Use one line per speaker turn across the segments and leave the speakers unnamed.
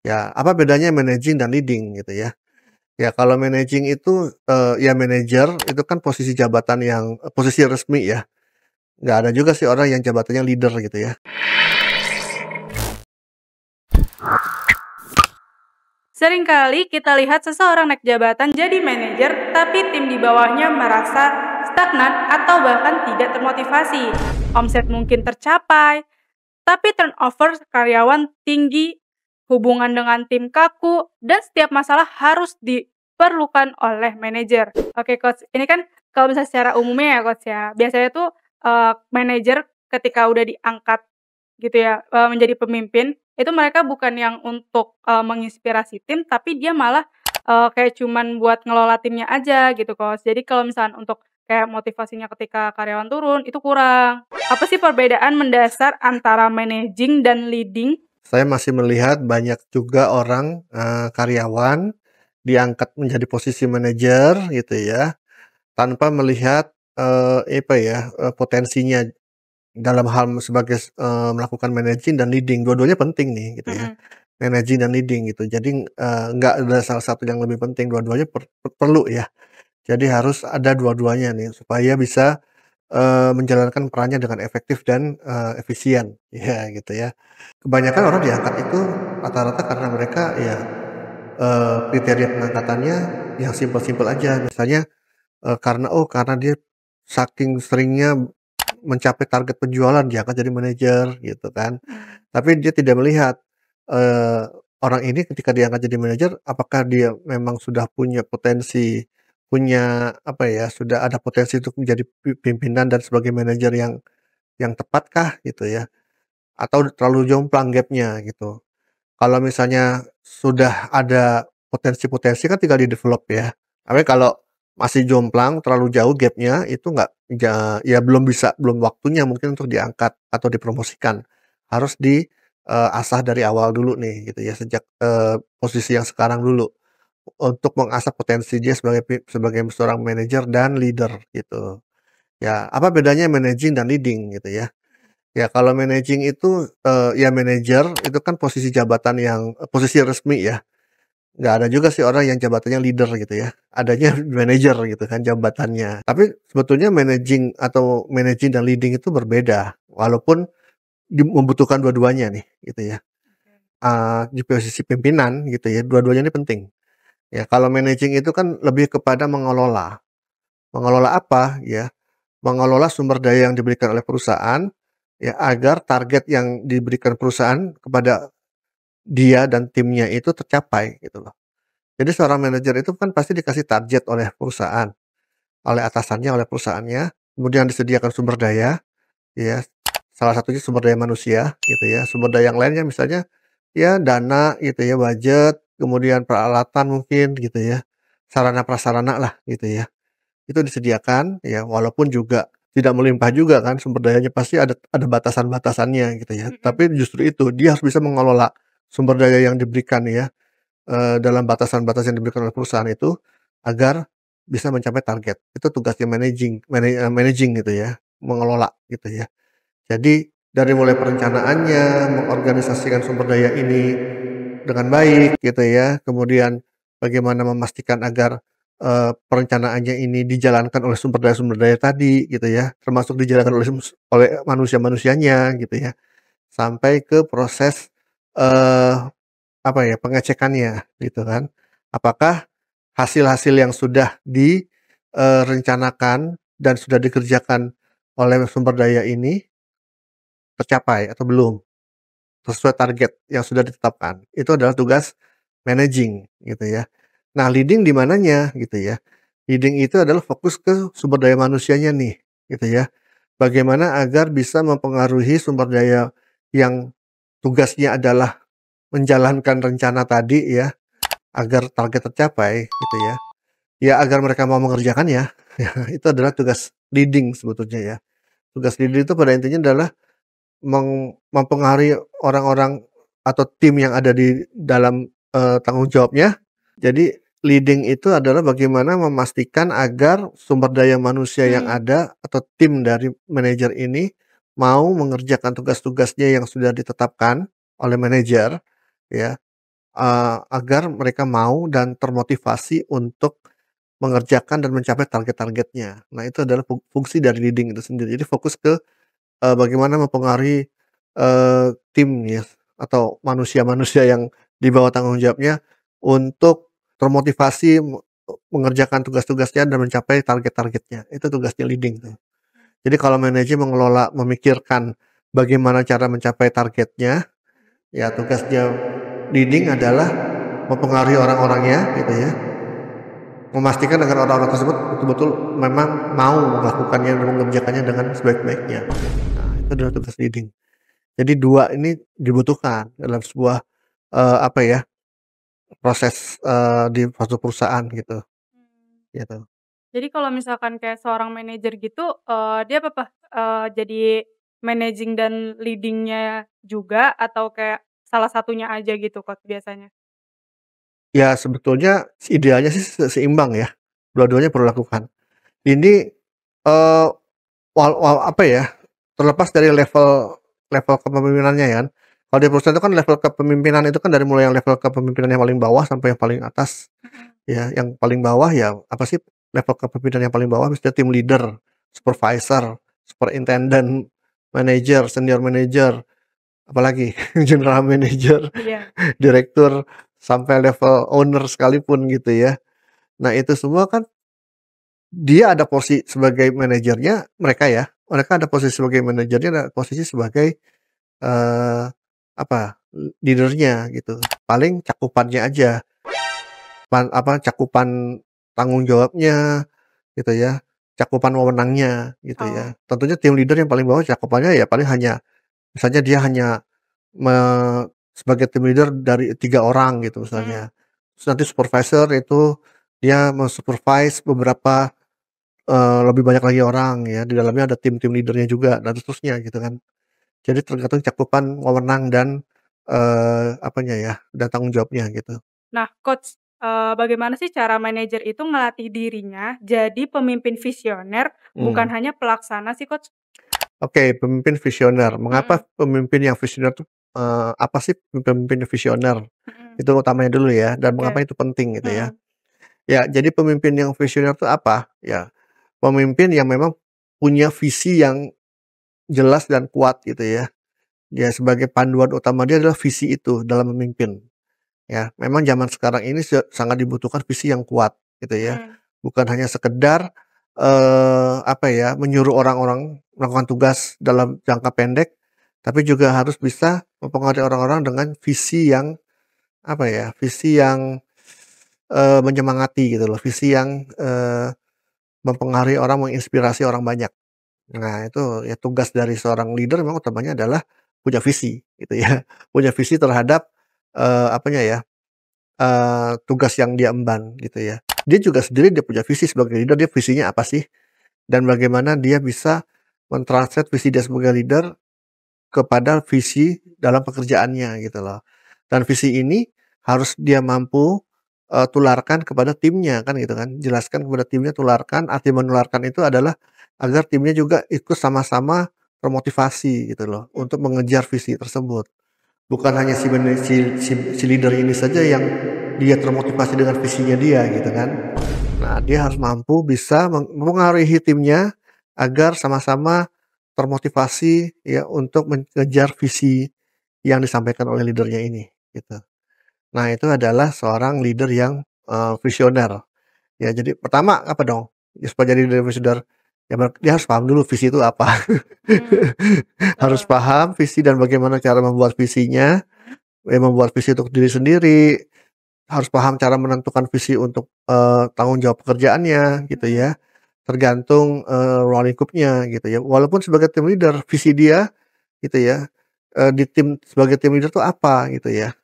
Ya, apa bedanya managing dan leading gitu ya? Ya kalau managing itu, ya manajer itu kan posisi jabatan yang posisi resmi ya, nggak ada juga sih orang yang jabatannya leader gitu ya.
Seringkali kita lihat seseorang naik jabatan jadi manajer, tapi tim di bawahnya merasa stagnan atau bahkan tidak termotivasi. Omset mungkin tercapai, tapi turnover karyawan tinggi, hubungan dengan tim kaku, dan setiap masalah harus diperlukan oleh manajer. Oke, Coach. Ini kan kalau misalnya secara umumnya ya, Coach ya. Biasanya tuh manajer ketika udah diangkat gitu ya, menjadi pemimpin, itu mereka bukan yang untuk menginspirasi tim, tapi dia malah kayak cuman buat ngelola timnya aja gitu, Coach. Jadi kalau misalkan untuk kayak motivasinya ketika karyawan turun, itu kurang. Apa sih perbedaan mendasar antara managing dan leading?
Saya masih melihat banyak juga orang, karyawan diangkat menjadi posisi manajer gitu ya, tanpa melihat, apa ya, potensinya dalam hal sebagai melakukan managing dan leading, dua-duanya penting nih gitu ya,
Mhm.
managing dan leading gitu. Jadi, nggak ada salah satu yang lebih penting, dua-duanya perlu ya. Jadi harus ada dua-duanya nih supaya bisa, menjalankan perannya dengan efektif dan, efisien, ya gitu ya. Kebanyakan orang diangkat itu rata-rata karena mereka ya, kriteria pengangkatannya yang simpel-simpel aja. Misalnya, karena dia saking seringnya mencapai target penjualan diangkat jadi manajer gitu kan.
Mhm.
Tapi dia tidak melihat, eee, orang ini ketika diangkat jadi manajer apakah dia memang sudah punya potensi, punya apa ya, sudah ada potensi untuk menjadi pimpinan dan sebagai manajer yang tepatkah gitu ya, atau terlalu jomplang gap-nya gitu. Kalau misalnya sudah ada potensi-potensi kan tinggal di-develop ya. Tapi kalau masih jomplang, terlalu jauh gap-nya itu nggak ya belum waktunya mungkin untuk diangkat atau dipromosikan. Harus asah dari awal dulu nih gitu ya, sejak, posisi yang sekarang dulu. Untuk mengasah potensi dia sebagai seorang manajer dan leader gitu. Ya, apa bedanya managing dan leading gitu ya? Ya kalau managing itu, ya manajer itu kan posisi jabatan yang posisi resmi ya, nggak ada juga sih orang yang jabatannya leader gitu ya, adanya manajer gitu kan jabatannya. Tapi sebetulnya managing dan leading itu berbeda, walaupun membutuhkan dua-duanya nih gitu ya, di posisi pimpinan gitu ya, dua-duanya ini penting. Ya kalau managing itu kan lebih kepada mengelola. Mengelola apa ya, mengelola sumber daya yang diberikan oleh perusahaan, ya agar target yang diberikan perusahaan kepada dia dan timnya itu tercapai gitu loh. Jadi seorang manajer itu kan pasti dikasih target oleh perusahaan, oleh atasannya, oleh perusahaannya, kemudian disediakan sumber daya, ya, salah satunya sumber daya manusia gitu ya, sumber daya yang lainnya misalnya, ya dana gitu ya, budget, kemudian peralatan mungkin gitu ya, sarana prasarana lah gitu ya. Itu disediakan ya, walaupun juga tidak melimpah juga kan sumber dayanya, pasti ada batasan-batasannya gitu ya.
Mhm.
Tapi justru itu, dia harus bisa mengelola sumber daya yang diberikan ya, dalam batasan-batasan yang diberikan oleh perusahaan itu, agar bisa mencapai target. Itu tugasnya managing gitu ya, mengelola gitu ya. Jadi dari mulai perencanaannya, mengorganisasikan sumber daya ini dengan baik gitu ya, kemudian bagaimana memastikan agar, perencanaannya ini dijalankan oleh sumber daya tadi gitu ya, termasuk dijalankan oleh manusia-manusianya gitu ya, sampai ke proses, eee, apa ya, pengecekannya gitu kan. Apakah hasil-hasil yang sudah rencanakan dan sudah dikerjakan oleh sumber daya ini tercapai atau belum, sesuai target yang sudah ditetapkan. Itu adalah tugas managing gitu ya. Nah, leading di mananya gitu ya. Leading itu adalah fokus ke sumber daya manusianya nih, gitu ya. Bagaimana agar bisa mempengaruhi sumber daya yang tugasnya adalah menjalankan rencana tadi ya, agar target tercapai gitu ya. Ya agar mereka mau mengerjakannya, ya itu adalah tugas leading sebetulnya ya. Tugas leading itu pada intinya adalah mempengaruhi orang-orang atau tim yang ada di dalam, tanggung jawabnya. Jadi leading itu adalah bagaimana memastikan agar sumber daya manusia yang
Mmm.
ada atau tim dari manajer ini mau mengerjakan tugas-tugasnya yang sudah ditetapkan oleh manajer ya, agar mereka mau dan termotivasi untuk mengerjakan dan mencapai target-targetnya. Nah, itu adalah fungsi dari leading itu sendiri. Jadi fokus ke, bagaimana mempengaruhi, tim ya, atau manusia-manusia yang di bawah tanggung jawabnya untuk termotivasi mengerjakan tugas-tugasnya dan mencapai target-targetnya. Itu tugasnya leading tuh. Jadi kalau manajer mengelola, memikirkan bagaimana cara mencapai targetnya, ya tugasnya leading adalah mempengaruhi orang-orangnya gitu ya, memastikan agar orang-orang tersebut betul-betul memang mau melakukannya dan mengerjakannya dengan sebaik-baiknya. Nah, itu adalah tugas leading. Jadi 2 ini dibutuhkan dalam sebuah, apa ya, proses, di suatu perusahaan gitu,
Mmm.
gitu.
Jadi kalau misalkan kayak seorang manajer gitu, dia jadi managing dan leading-nya juga atau kayak salah satunya aja gitu Coach biasanya?
Ya sebetulnya idealnya sih seimbang ya, dua-duanya perlu lakukan. Ini, eee, apa ya, terlepas dari level level kepemimpinannya ya kan. Kalau di perusahaan itu kan level kepemimpinan itu kan dari mulai yang level kepemimpinan yang paling bawah sampai yang paling atas
Mhm.
ya. Yang paling bawah ya apa sih, level kepemimpinan yang paling bawah misalnya tim leader, supervisor, superintendent, manager, senior manager, apalagi general manager,
Iya.
direktur, sampai level owner sekalipun gitu ya. Nah itu semua kan dia ada posisi sebagai manajernya, mereka ada posisi sebagai manajernya, ada posisi sebagai, apa, leader-nya gitu. Paling cakupannya aja, cakupan tanggung jawabnya gitu ya, cakupan wewenangnya gitu
Oh.
ya. Tentunya tim leader yang paling bawah cakupannya ya paling hanya misalnya dia hanya me sebagai tim leader dari 3 orang gitu
Mhm.
misalnya. Terus nanti supervisor itu dia men-supervise beberapa, lebih banyak lagi orang ya, di dalamnya ada tim-tim leader-nya juga dan seterusnya gitu kan. Jadi tergantung cakupan wewenang dan, apanya ya, dan tanggung jawabnya gitu.
Nah Coach, bagaimana sih cara manajer itu ngelatih dirinya jadi pemimpin visioner bukan
Mmm,
hanya pelaksana sih Coach?
oke, pemimpin visioner. Mengapa
Mhm.
pemimpin yang visioner tuh, apa sih pemimpin visioner?
Mhm.
Itu utamanya dulu ya, dan
Oke.
mengapa itu penting gitu ya.
Mhm.
Ya, jadi pemimpin yang visioner itu apa? Ya, pemimpin yang memang punya visi yang jelas dan kuat gitu ya. Ya sebagai panduan utama dia adalah visi itu dalam memimpin, ya. Memang zaman sekarang ini sangat dibutuhkan visi yang kuat gitu ya.
Mhm.
Bukan hanya sekedar, apa ya, menyuruh orang-orang melakukan tugas dalam jangka pendek, tapi juga harus bisa mempengaruhi orang-orang dengan visi yang, apa ya, visi yang, menyemangati gitu loh, visi yang, mempengaruhi orang, menginspirasi orang banyak. Nah, itu ya tugas dari seorang leader memang utamanya adalah punya visi gitu ya, punya visi terhadap, apanya ya, tugas yang dia emban gitu ya. Dia juga sendiri dia punya visi sebagai leader, dia visinya apa sih, dan bagaimana dia bisa men-translate visi dia sebagai leader kepada visi dalam pekerjaannya gitu loh. Dan visi ini harus dia mampu, tularkan kepada timnya kan gitu kan, jelaskan kepada timnya, tularkan, arti menularkan itu adalah agar timnya juga ikut sama-sama termotivasi gitu loh
Mhm.
untuk mengejar visi tersebut. Bukan hanya si leader ini saja yang dia termotivasi dengan visinya dia gitu kan. Nah, dia harus mampu bisa mempengaruhi timnya agar sama-sama termotivasi ya untuk mengejar visi yang disampaikan oleh leader-nya ini, gitu. Nah, itu adalah seorang leader yang, visioner. Ya, jadi pertama apa dong, ya supaya jadi leader visioner, ya dia harus paham dulu visi itu apa.
Mmm.
Harus
Betul.
paham visi dan bagaimana cara membuat visinya,
Mhm.
ya membuat visi untuk diri sendiri, harus paham cara menentukan visi untuk, tanggung jawab pekerjaannya gitu
Mhm.
ya, tergantung, ruang lingkupnya gitu ya. Walaupun sebagai tim leader, visi dia gitu ya, sebagai tim leader tuh apa gitu ya,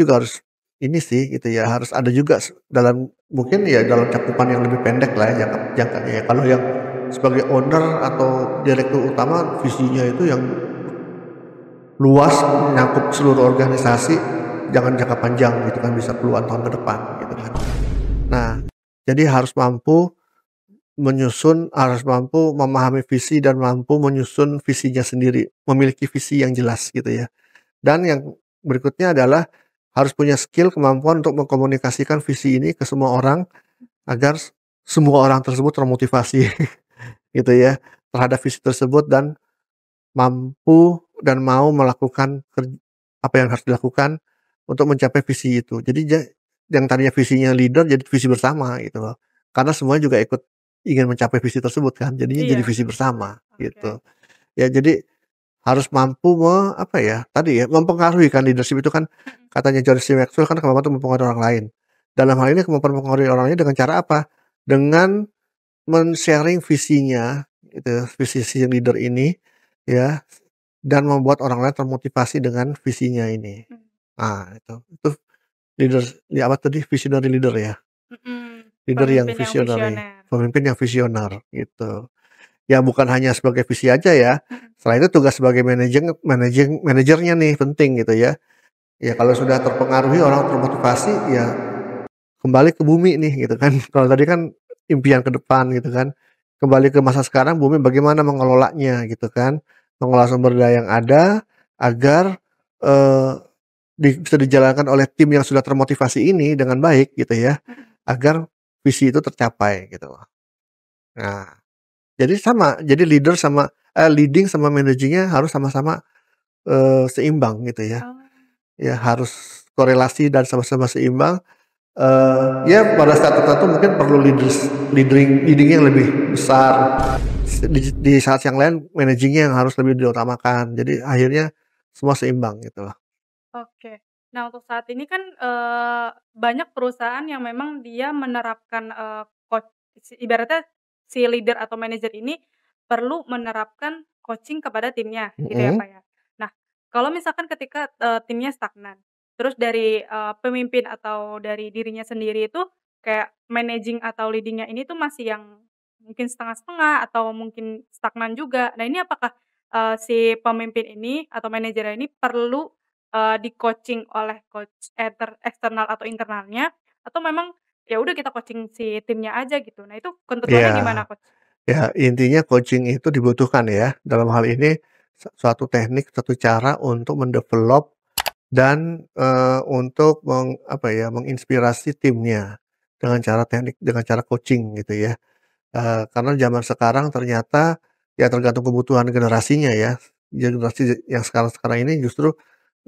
juga harus ini sih gitu ya, harus ada juga dalam mungkin ya dalam cakupan yang lebih pendek lah ya jangkanya ya. Kalau yang sebagai owner atau direktur utama visinya itu yang luas, menyakup seluruh organisasi, jangan jangka panjang gitu kan, bisa puluhan tahun ke depan gitu kan. Nah, jadi harus mampu memahami visi dan mampu menyusun visinya sendiri, memiliki visi yang jelas gitu ya. Dan yang berikutnya adalah harus punya skill, kemampuan untuk mengkomunikasikan visi ini ke semua orang agar semua orang tersebut termotivasi gitu ya, terhadap visi tersebut dan mampu dan mau melakukan apa yang harus dilakukan untuk mencapai visi itu. Jadi yang tadinya visinya leader jadi visi bersama gitu loh. Karena semuanya juga ikut ingin mencapai visi tersebut kan, jadinya jadi
Iya.
visi bersama
Oke.
gitu. Ya jadi harus mampu apa ya, tadi ya, mempengaruhi kan leadership itu kan
Mhm.
katanya John C. Maxwell kan kemampuan untuk mempengaruhi orang lain. Dalam hal ini kemampuan mempengaruhi orang lain dengan cara apa? Dengan men-sharing visinya gitu, visi si leader ini ya, dan membuat orang lain termotivasi dengan visinya ini.
Mhm.
Nah itu leader ya apa tadi, visionary leader ya,
Mhm.
leader yang
Pemimpin yang
visionary,
visioner.
pemimpin yang visioner gitu. Ya bukan hanya sebagai visi aja ya,
Mhm.
selain itu tugas sebagai manajernya nih penting gitu ya. Ya kalau sudah terpengaruhi orang termotivasi ya kembali ke bumi nih gitu kan. Kalau tadi kan impian ke depan gitu kan, kembali ke masa sekarang bumi bagaimana mengelolanya gitu kan, mengelola sumber daya yang ada agar, eee, bisa dijalankan oleh tim yang sudah termotivasi ini dengan baik gitu ya,
Mhm.
agar visi itu tercapai gitu loh. Nah, jadi sama, jadi leading sama managing-nya harus sama-sama, seimbang gitu ya.
Oh.
Ya harus korelasi dan sama-sama seimbang. Ya pada saat tertentu mungkin perlu leading yang lebih besar, di saat yang lain managing-nya yang harus lebih diutamakan. Jadi akhirnya semua seimbang gitu loh.
Oke. Nah, untuk saat ini kan, banyak perusahaan yang memang dia menerapkan, ibaratnya si leader atau manajer ini perlu menerapkan coaching kepada timnya, gitu ya,
Mhm,
Kak, ya. Nah, kalau misalkan ketika, timnya stagnan, terus dari, pemimpin atau dari dirinya sendiri itu kayak managing atau leading-nya ini tuh masih yang mungkin setengah-setengah atau mungkin stagnan juga. Nah, ini apakah, si pemimpin ini atau manajernya ini perlu di-coaching oleh coach eksternal atau internalnya, atau memang ya udah kita coaching si timnya aja gitu. Nah itu ketentuannya gimana,
iya.
Coach?
Ya intinya coaching itu dibutuhkan ya, dalam hal ini suatu teknik, suatu cara untuk mendevelop dan, untuk apa ya, menginspirasi timnya dengan cara coaching gitu ya. Karena zaman sekarang ternyata, ya tergantung kebutuhan generasinya ya. Generasi yang sekarang-sekarang ini justru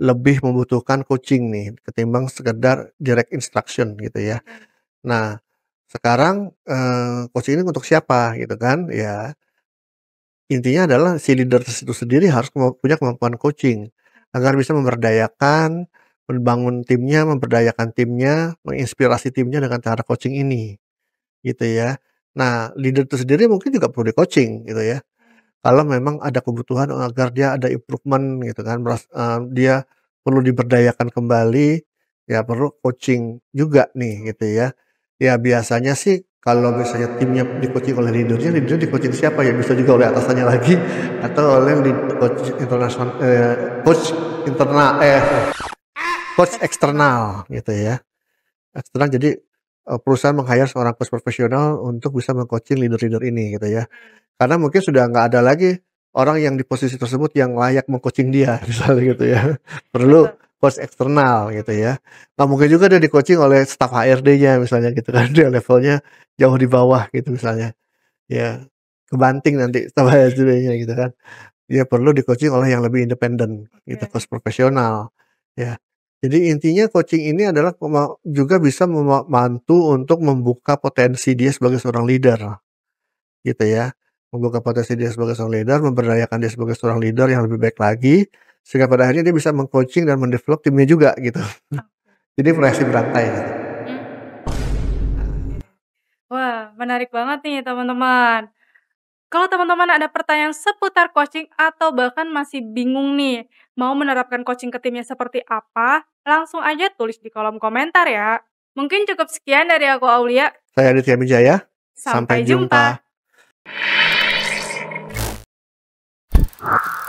lebih membutuhkan coaching nih, ketimbang sekedar direct instruction gitu ya.
Mhm.
Nah, sekarang, coaching ini untuk siapa gitu kan, ya intinya adalah si leader itu sendiri harus punya kemampuan coaching, agar bisa memberdayakan, memberdayakan timnya, menginspirasi timnya dengan cara coaching ini. Gitu ya. Nah, leader itu sendiri mungkin juga perlu di-coaching gitu ya. Kalau memang ada kebutuhan agar dia ada improvement gitu kan, dia perlu diberdayakan kembali, ya perlu coaching juga nih gitu ya. Ya biasanya sih kalau misalnya timnya di-coaching oleh leader-nya di-coaching siapa ya, bisa juga oleh atasannya lagi atau oleh coach internal coach
Eksternal.
eksternal gitu ya. Eksternal jadi, perusahaan meng-hire seorang coach profesional untuk bisa meng-coaching leader-leader ini gitu ya.
Mhm.
Karena mungkin sudah nggak ada lagi orang yang di posisi tersebut yang layak meng-coaching dia misalnya gitu ya. Perlu
Betul.
coach eksternal gitu
Mhm.
ya. Nggak mungkin juga dia di-coaching oleh staf HRD-nya misalnya gitu kan, dia levelnya jauh di bawah gitu misalnya. Ya, kebanting nanti staf HRD-nya gitu kan. Dia perlu di-coaching oleh yang lebih independen gitu,
Oke.
coach profesional, ya. Jadi intinya coaching ini adalah juga bisa membantu untuk membuka potensi dia sebagai seorang leader, gitu ya. Membuka potensi dia sebagai seorang leader, memberdayakan dia sebagai seorang leader yang lebih baik lagi, sehingga pada akhirnya dia bisa meng-coaching dan mendevelop timnya juga gitu.
Oke.
Jadi reaksi berantai gitu.
Mmm, oke. Wah, menarik banget nih teman-teman. Kalau teman-teman ada pertanyaan seputar coaching atau bahkan masih bingung nih, mau menerapkan coaching ke timnya seperti apa, langsung aja tulis di kolom komentar ya. Mungkin cukup sekian dari aku Aulia,
Saya Aditya Mijaya, sampai
sampai jumpa.
jumpa.